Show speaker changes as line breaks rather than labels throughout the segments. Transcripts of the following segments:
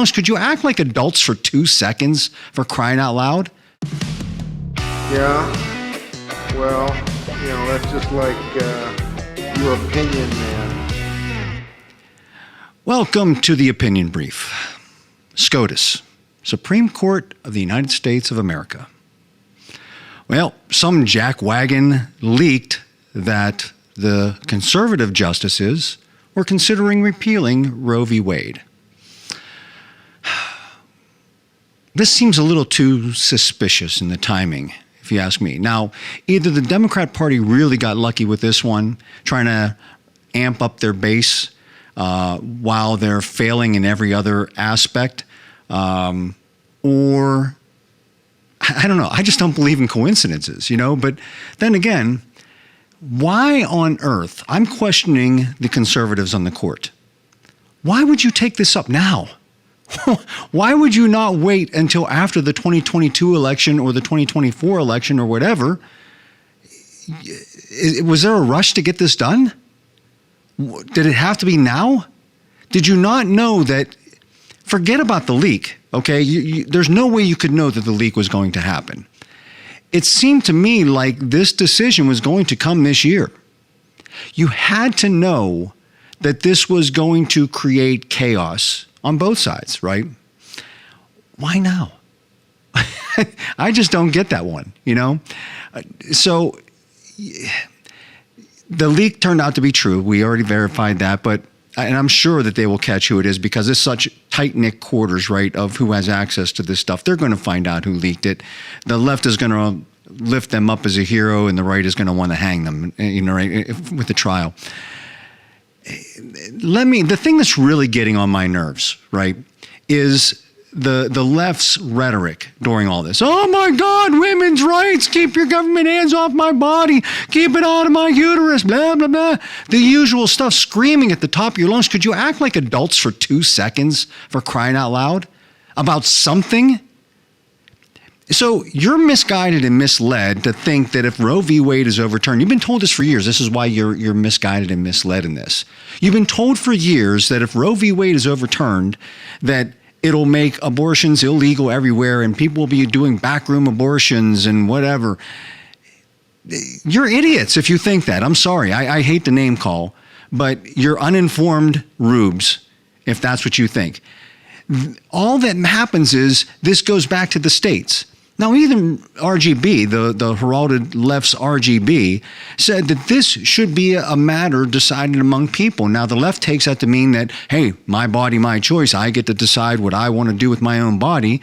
Could you act like adults for 2 seconds, for crying out loud?
Yeah, well, that's just like your opinion, man.
Welcome to the Opinion Brief. SCOTUS, Supreme Court of the United States of America. Well, some jackwagon leaked that the conservative justices were considering repealing Roe v. Wade. This seems a little too suspicious in the timing, if you ask me. Now, either the Democrat Party really got lucky with this one, trying to amp up their base while they're failing in every other aspect, or I don't know. I just don't believe in coincidences, But then again, why on earth? I'm questioning the conservatives on the court. Why would you take this up now? Why would you not wait until after the 2022 election or the 2024 election or whatever? Was there a rush to get this done? Did it have to be now? Did you not know that? Forget about the leak, okay? There's no way you could know that the leak was going to happen. It seemed to me like this decision was going to come this year. You had to know that this was going to create chaos on both sides, right? Why now? I just don't get that one, So the leak turned out to be true. We already verified that, and I'm sure that they will catch who it is because it's such tight-knit quarters, right, of who has access to this stuff. They're going to find out who leaked it. The left is going to lift them up as a hero, and the right is going to want to hang them, right, with the trial. The thing that's really getting on my nerves, right, is the left's rhetoric during all this. Oh my God, women's rights, keep your government hands off my body, keep it out of my uterus, blah, blah, blah. The usual stuff, screaming at the top of your lungs. Could you act like adults for 2 seconds, for crying out loud, about something? So you're misguided and misled to think that if Roe v. Wade is overturned, you've been told this for years. This is why you're misguided and misled in this. You've been told for years that if Roe v. Wade is overturned, that it'll make abortions illegal everywhere and people will be doing backroom abortions and whatever. You're idiots if you think that. I'm sorry. I hate the name call, but you're uninformed rubes if that's what you think. All that happens is this goes back to the states. Now, even RGB, the heralded left's RGB, said that this should be a matter decided among people. Now, the left takes that to mean that, hey, my body, my choice. I get to decide what I want to do with my own body.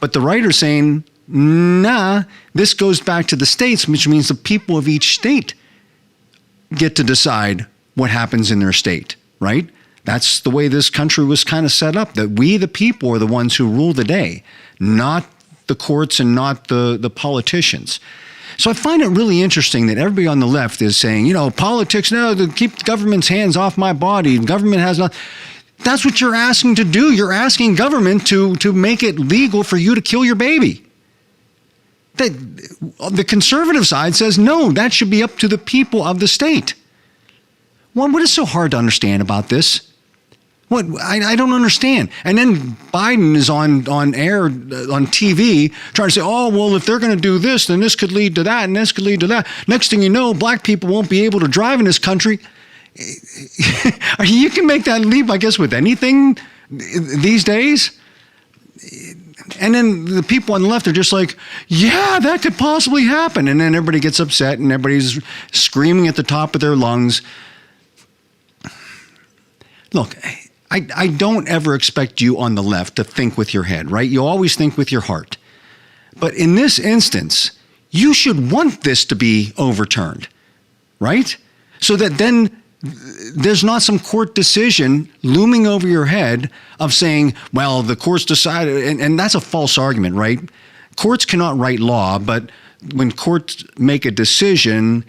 But the right are saying, nah, this goes back to the states, which means the people of each state get to decide what happens in their state, right? That's the way this country was kind of set up, that we, the people, are the ones who rule the day, not the courts and not the politicians. So I find it really interesting that everybody on the left is saying, politics, no, to keep the government's hands off my body. Government has not. That's what you're asking to do. You're asking government to make it legal for you to kill your baby. The conservative side says, no, that should be up to the people of the state. Well, what is so hard to understand about this? What I don't understand. And then Biden is on air, on TV, trying to say, oh, well, if they're going to do this, then this could lead to that, and this could lead to that. Next thing you know, black people won't be able to drive in this country. You can make that leap, I guess, with anything these days. And then the people on the left are just like, yeah, that could possibly happen. And then everybody gets upset and everybody's screaming at the top of their lungs. Look, I don't ever expect you on the left to think with your head, right? You always think with your heart. But in this instance, you should want this to be overturned, right? So that then there's not some court decision looming over your head of saying, well, the courts decided, and that's a false argument, right? Courts cannot write law, but when courts make a decision,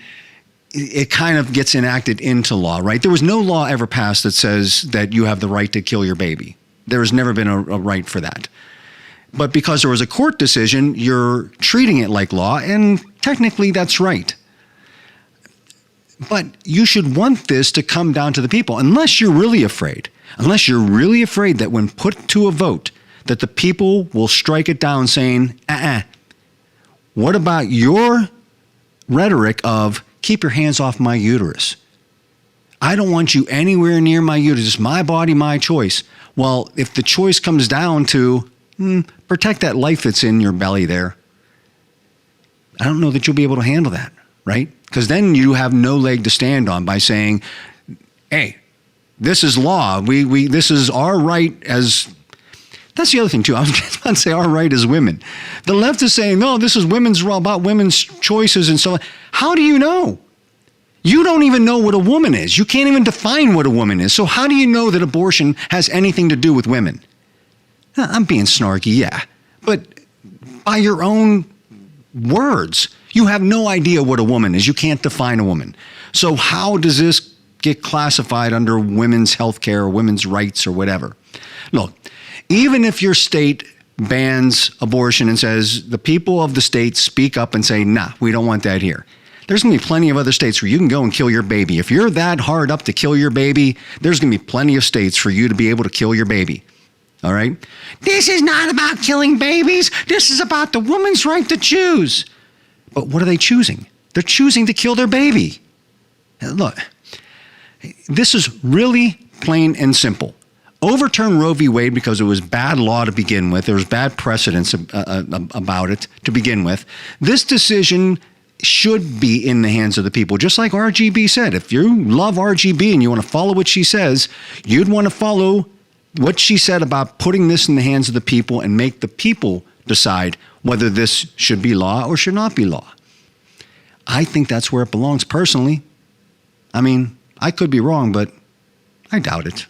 it kind of gets enacted into law, right? There was no law ever passed that says that you have the right to kill your baby. There has never been a right for that. But because there was a court decision, you're treating it like law, and technically that's right. But you should want this to come down to the people, unless you're really afraid. Unless you're really afraid that when put to a vote, that the people will strike it down saying, what about your rhetoric of keep your hands off my uterus? I don't want you anywhere near my uterus. It's my body, my choice. Well, if the choice comes down to protect that life that's in your belly there, I don't know that you'll be able to handle that, right? Because then you have no leg to stand on by saying, hey, this is law. This is our right as... That's the other thing, too. I was just about to say our right as women. The left is saying, no, this is about women's choices and so on. How do you know? You don't even know what a woman is. You can't even define what a woman is. So how do you know that abortion has anything to do with women? I'm being snarky, yeah. But by your own words, you have no idea what a woman is. You can't define a woman. So how does this get classified under women's health care or women's rights or whatever? Look, even if your state bans abortion and says the people of the state speak up and say, nah, we don't want that here. There's going to be plenty of other states where you can go and kill your baby. If you're that hard up to kill your baby, there's going to be plenty of states for you to be able to kill your baby. All right? This is not about killing babies. This is about the woman's right to choose. But what are they choosing? They're choosing to kill their baby. Look, this is really plain and simple. Overturn Roe v. Wade because it was bad law to begin with. There was bad precedence about it to begin with. This decision should be in the hands of the people, just like RGB said. If you love RGB and you want to follow what she says, you'd want to follow what she said about putting this in the hands of the people and make the people decide whether this should be law or should not be law. I think that's where it belongs personally. I mean, I could be wrong, but I doubt it.